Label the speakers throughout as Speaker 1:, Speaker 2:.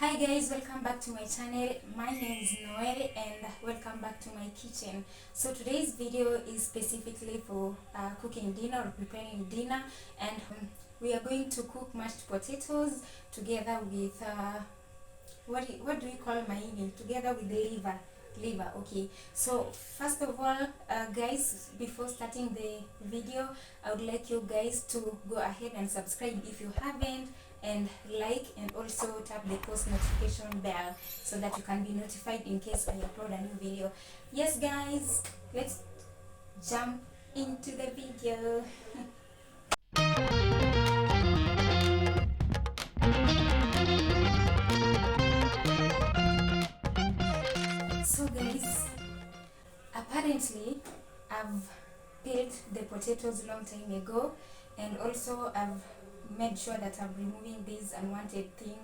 Speaker 1: Hi guys, welcome back to my channel. My name is Noel and welcome back to my kitchen. So today's video is specifically for cooking dinner or preparing dinner, and we are going to cook mashed potatoes together with what do we call maini, together with the liver. Okay, so first of all, guys, before starting the video, I would like you guys to go ahead and subscribe if you haven't, and like, and also tap the post notification bell so that you can be notified in case I upload a new video. Yes guys, let's jump into the video. So guys, apparently I've peeled the potatoes long time ago, and also I've made sure that I'm removing this unwanted thing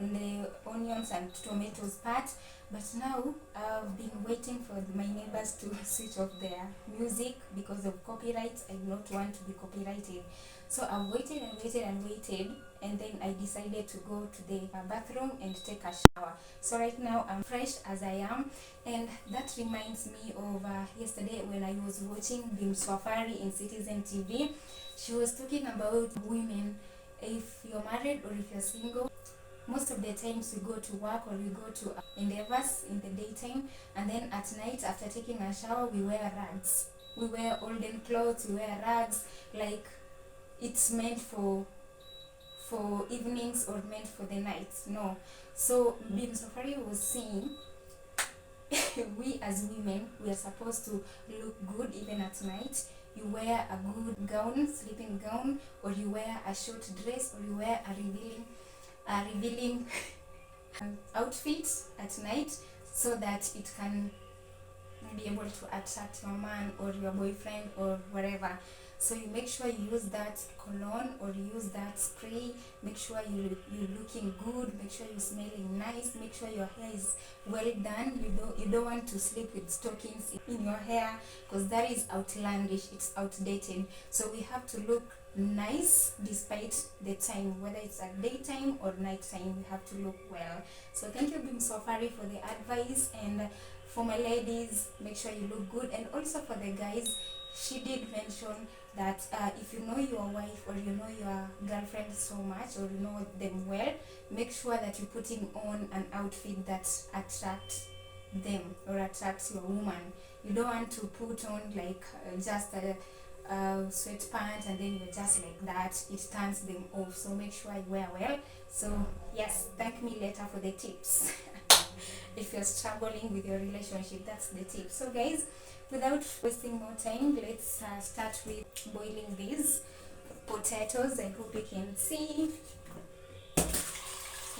Speaker 1: on the onions and tomatoes part. But now I've been waiting for my neighbors to switch off their music because of copyright. I do not want to be copyrighted, so I've waited and waited and waited, and then I decided to go to the bathroom and take a shower. So right now I'm fresh as I am, and that reminds me of yesterday when I was watching Bim Swafari in Citizen TV. She was talking about women. If you're married or if you're single, most of the times we go to work or we go to endeavors in the daytime, and then at night after taking a shower we wear rags. We wear olden clothes, we wear rags, like it's meant for evenings or meant for the night. No. So Bim Safari was saying we as women, we are supposed to look good even at night. You wear a good gown, sleeping gown, or you wear a short dress, or you wear a revealing outfit at night, so that it can be able to attract your man or your boyfriend or whatever. So you make sure you use that cologne or you use that spray. Make sure you're looking good. Make sure you're smelling nice. Make sure your hair is well done. You don't want to sleep with stockings in your hair, because that is outlandish. It's outdated. So we have to look nice despite the time, whether it's at daytime or nighttime. We have to look well. So thank you, Bim Safari, for the advice. And for my ladies, make sure you look good. And also for the guys, she did mention that if you know your wife or you know your girlfriend so much, or you know them well, make sure that you're putting on an outfit that attracts them or attracts your woman. You don't want to put on like just a sweatpants and then you're just like that. It turns them off. So make sure you wear well. So yes, thank me later for the tips. If you're struggling with your relationship, that's the tip. So guys, without wasting more time, let's start with boiling these potatoes. I hope you can see.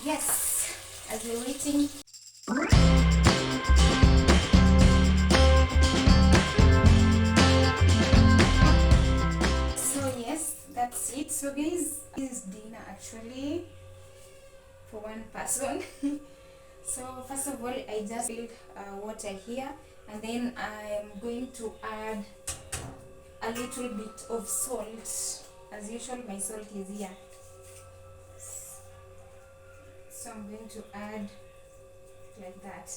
Speaker 1: Yes, as we're waiting. So yes, that's it. So guys, this is dinner actually for one person. So first of all, I just filled water here, and then I'm going to add a little bit of salt. As usual, my salt is here. So I'm going to add like that.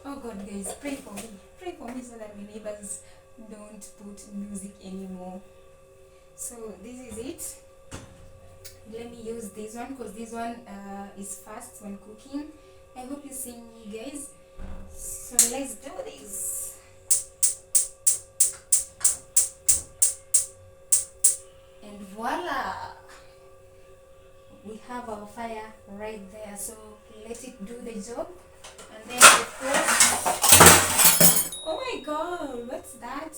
Speaker 1: Oh God, guys, pray for me. Pray for me so that my neighbors don't put music anymore. So this is it. Let me use this one because this one is fast when cooking. I hope you see me, guys. So let's do this. And voila! We have our fire right there. So let it do the job. And then of course, oh my God, what's that?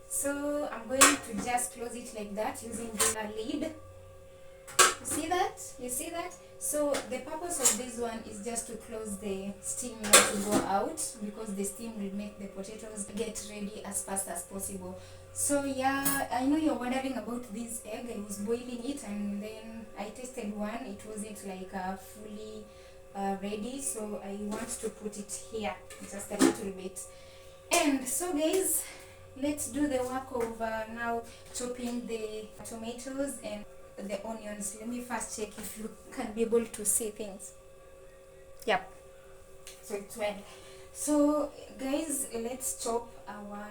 Speaker 1: So I'm going to just close it like that using the lid. You see that? You see that? So the purpose of this one is just to close the steam not to go out, because the steam will make the potatoes get ready as fast as possible. So yeah, I know you're wondering about this egg. I was boiling it and then I tasted one. It wasn't like fully ready, so I want to put it here just a little bit. And so guys, let's do the work of now chopping the tomatoes and the onions. Let me first check if you can be able to see things. Yep. So it's red. So guys, let's chop our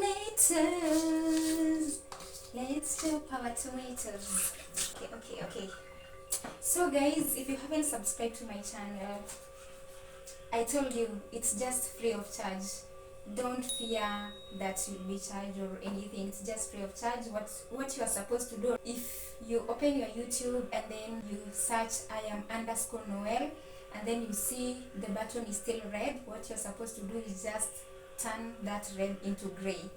Speaker 1: tomatoes. Let's chop our tomatoes. Okay. So guys, if you haven't subscribed to my channel, I told you it's just free of charge. Don't fear that you'll be charged or anything. It's just free of charge. What you are supposed to do, if you open your YouTube and then you search I am underscore Noel, and then you see the button is still red, what you're supposed to do is just turn that red into gray.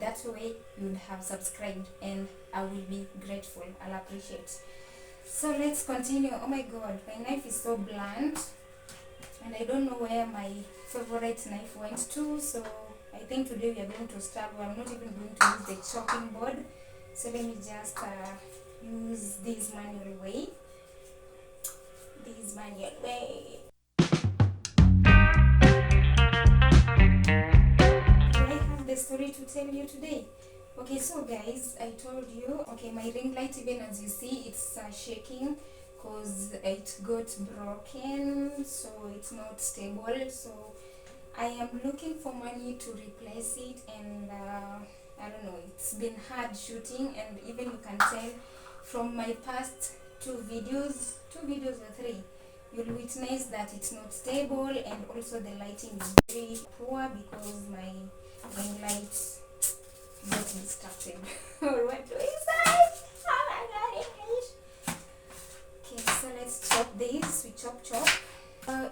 Speaker 1: That way you'll have subscribed, and I will be grateful. I'll appreciate. So let's continue. Oh my god, my knife is so blunt, and I don't know where my favorite knife went to, so I think today we are going to struggle. I'm not even going to use the chopping board, so let me just use this manual way. Do I have the story to tell you today? Okay, so guys, I told you, okay, my ring light, even as you see, it's shaking because it got broken, so it's not stable. So I am looking for money to replace it, and I don't know, it's been hard shooting, and even you can tell from my past two videos or three, you'll witness that it's not stable, and also the lighting is very poor because my ring light got distracted. Or what do I say? Oh my god, English. Okay, so let's chop this. We chop.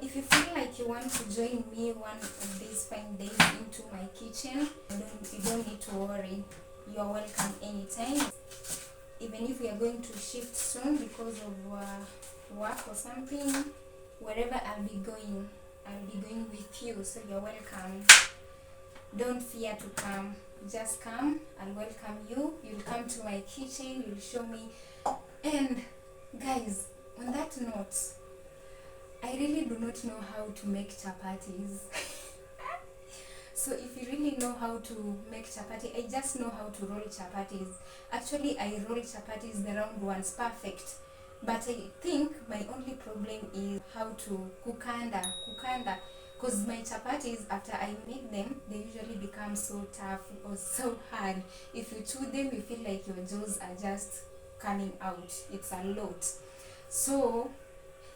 Speaker 1: If you feel like you want to join me one of these fine days into my kitchen, you don't need to worry. You're welcome anytime. Even if we are going to shift soon because of work or something, wherever I'll be going with you. So you're welcome. Don't fear to come. Just come. I'll welcome you. You'll come to my kitchen. You'll show me. And guys, on that note, I really do not know how to make chapatis. So if you really know how to make chapati, I just know how to roll chapatis. Actually, I roll chapatis the round ones perfect. But I think my only problem is how to kukanda. Because my chapatis, after I make them, they usually become so tough or so hard. If you chew them, you feel like your jaws are just coming out. It's a lot. So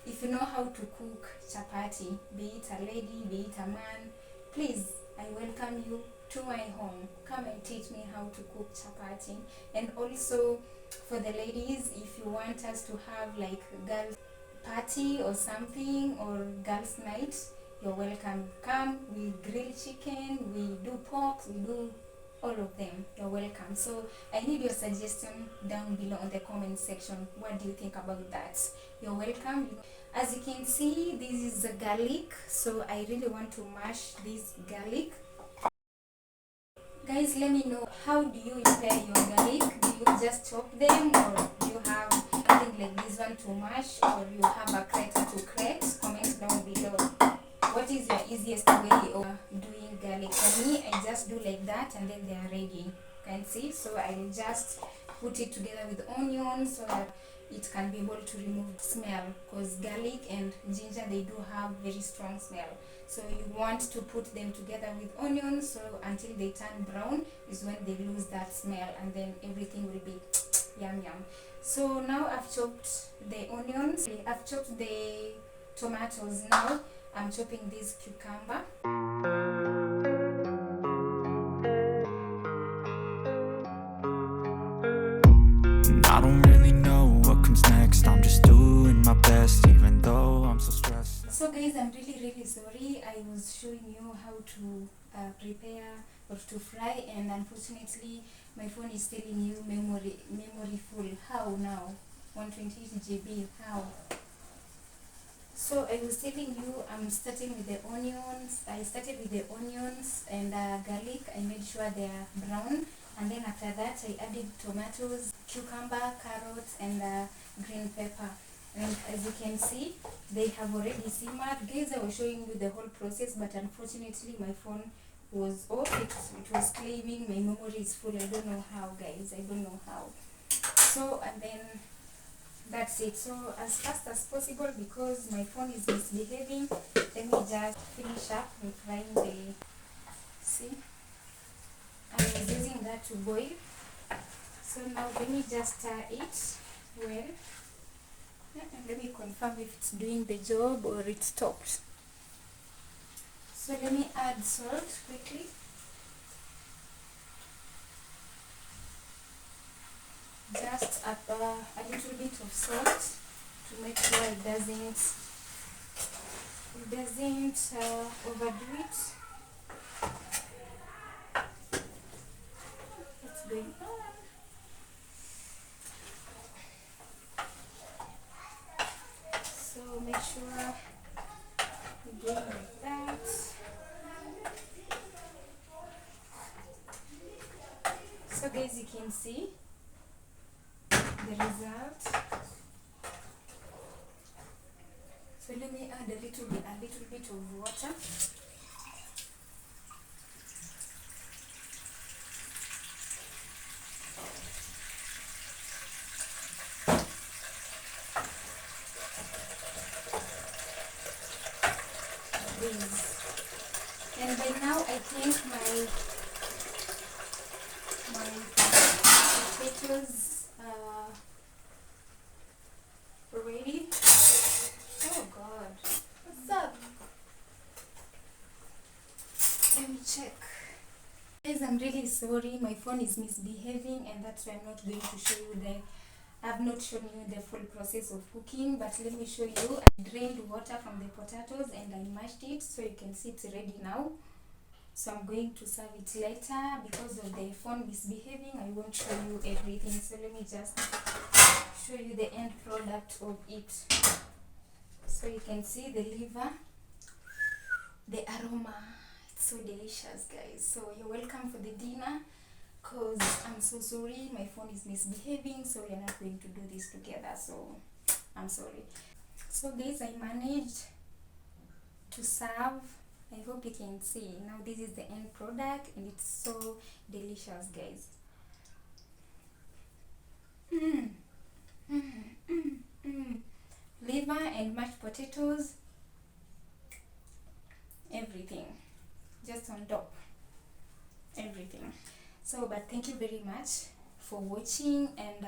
Speaker 1: if you know how to cook chapati, be it a lady, be it a man, please, I welcome you to my home. Come and teach me how to cook chapati. And also for the ladies, if you want us to have like girls party or something, or girls night, you're welcome. Come, we grill chicken, we do pork, we do all of them. You're welcome. So I need your suggestion down below on the comment section. What do you think about that? You're welcome. As you can see, this is the garlic, so I really want to mash this garlic. Guys, let me know, how do you prepare your garlic? Do you just chop them, or do you have something like this one to mash, or you have a grater to grate? Comment down below. What is your easiest way of doing garlic? For me, I just do like that, and then they are ready. You can see. So I'll just put it together with onions so that it can be able to remove smell, because garlic and ginger, they do have very strong smell. So you want to put them together with onions, so until they turn brown is when they lose that smell, and then everything will be yum. So now I've chopped the onions, I've chopped the tomatoes. Now I'm chopping this cucumber.
Speaker 2: I don't really know what comes next. I'm just doing my best, even though I'm so stressed.
Speaker 1: So guys, I'm really sorry. I was showing you how to prepare or to fry, and unfortunately my phone is telling you memory full. How now? 128 GB. How? So I was telling you, I'm starting with the onions. I started with the onions and garlic. I made sure they are brown, and then after that I added tomatoes, cucumber, carrots, and green pepper. And as you can see, they have already simmered. Guys, I was showing you the whole process, but unfortunately my phone was off. It was claiming my memory is full. I don't know how, guys. I don't know how. So, and then that's it. So as fast as possible, because my phone is misbehaving, let me just finish up with frying the, see, I was using that to boil. So now let me just stir it well. Let me confirm if it's doing the job or it stopped. So let me add salt quickly. Just a little bit of salt to make sure it doesn't overdo it. What's going on? So make sure you're doing like that. So guys, you can see the result. So let me add a little bit of water. This. And by now I think my potatoes ready. Oh god, what's up? Let me check. Guys, I'm really sorry, my phone is misbehaving, and that's why I'm not going to show you I've not shown you the full process of cooking, but let me show you. I drained water from the potatoes and I mashed it, so you can see it's ready now. So I'm going to serve it later. Because of the phone misbehaving, I won't show you everything, so let me just show you the end product of it. So you can see the liver, the aroma, it's so delicious, guys. So you're welcome for the dinner, because I'm so sorry, my phone is misbehaving, so we are not going to do this together, so I'm sorry. So guys, I managed to serve. I hope you can see. Now this is the end product and it's so delicious, guys. Liver and mashed potatoes, everything just on top, everything. So but thank you very much for watching, and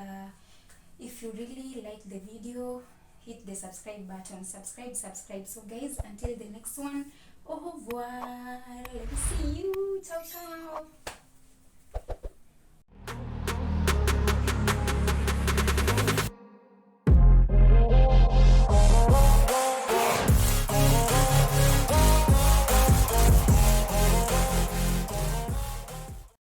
Speaker 1: if you really like the video, hit the subscribe button. Subscribe. So guys, until the next one, au revoir. Let me see you. Ciao ciao.